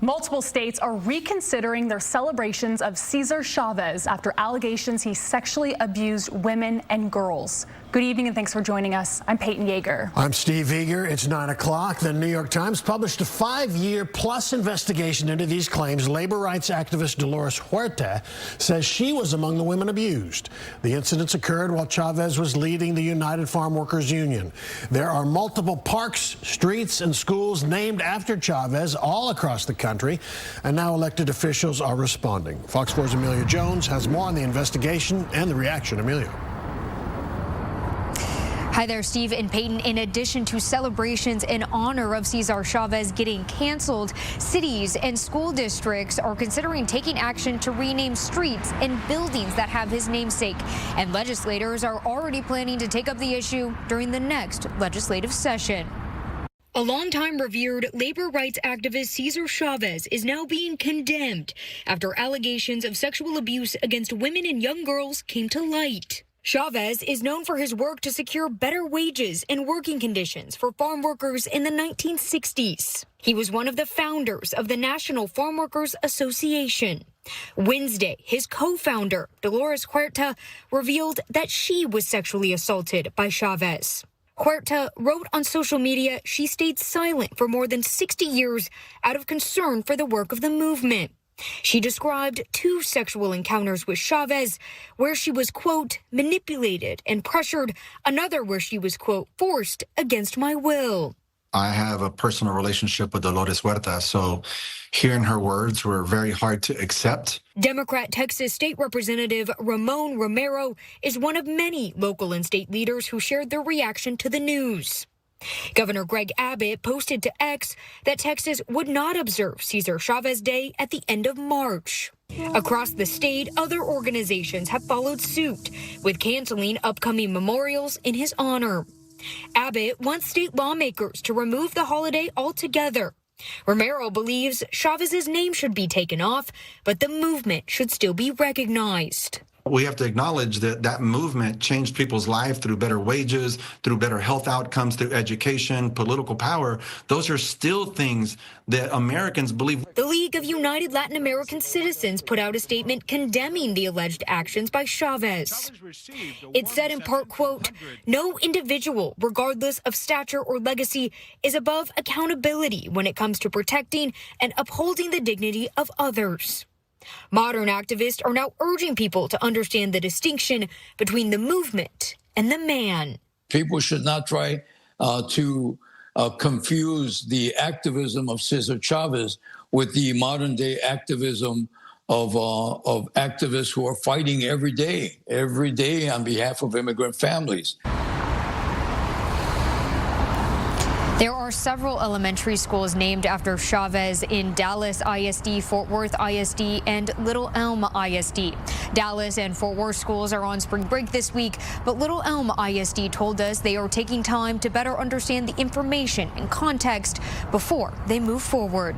Multiple states are reconsidering their celebrations of Cesar Chavez after allegations he sexually abused women and girls. Good evening and thanks for joining us. I'm Peyton Yeager. I'm Steve Eager. It's 9 o'clock. The New York Times published a 5-year-plus investigation into these claims. Labor rights activist Dolores Huerta says she was among the women abused. The incidents occurred while Chavez was leading the United Farm Workers Union. There are multiple parks, streets, and schools named after Chavez all across the country, and now elected officials are responding. Fox 4's Amelia Jones has more on the investigation and the reaction. Amelia. Hi there, Steve and Peyton. In addition to celebrations in honor of Cesar Chavez getting canceled, cities and school districts are considering taking action to rename streets and buildings that have his namesake. And legislators are already planning to take up the issue during the next legislative session. A longtime revered labor rights activist Cesar Chavez is now being condemned after allegations of sexual abuse against women and young girls came to light. Chavez is known for his work to secure better wages and working conditions for farm workers in the 1960s. He was one of the founders of the National Farm Workers Association. Wednesday, his co-founder, Dolores Huerta, revealed that she was sexually assaulted by Chavez. Huerta wrote on social media she stayed silent for more than 60 years out of concern for the work of the movement. She described 2 sexual encounters with Chavez where she was, quote, manipulated and pressured, another where she was, quote, forced against my will. I have a personal relationship with Dolores Huerta, so hearing her words were very hard to accept. Democrat Texas State Representative Ramon Romero is one of many local and state leaders who shared their reaction to the news. Governor Greg Abbott posted to X that Texas would not observe Cesar Chavez Day at the end of March. Across the state, other organizations have followed suit, with canceling upcoming memorials in his honor. Abbott wants state lawmakers to remove the holiday altogether. Romero believes Chavez's name should be taken off, but the movement should still be recognized. We have to acknowledge that that movement changed people's lives through better wages, through better health outcomes, through education, political power. Those are still things that Americans believe. The League of United Latin American Citizens put out a statement condemning the alleged actions by Chavez. It said in part, quote, no individual, regardless of stature or legacy, is above accountability when it comes to protecting and upholding the dignity of others. Modern activists are now urging people to understand the distinction between the movement and the man. People should not try to confuse the activism of Cesar Chavez with the modern day activism of activists who are fighting every day on behalf of immigrant families. There are several elementary schools named after Chavez in Dallas ISD, Fort Worth ISD, and Little Elm ISD. Dallas and Fort Worth schools are on spring break this week, but Little Elm ISD told us they are taking time to better understand the information and context before they move forward.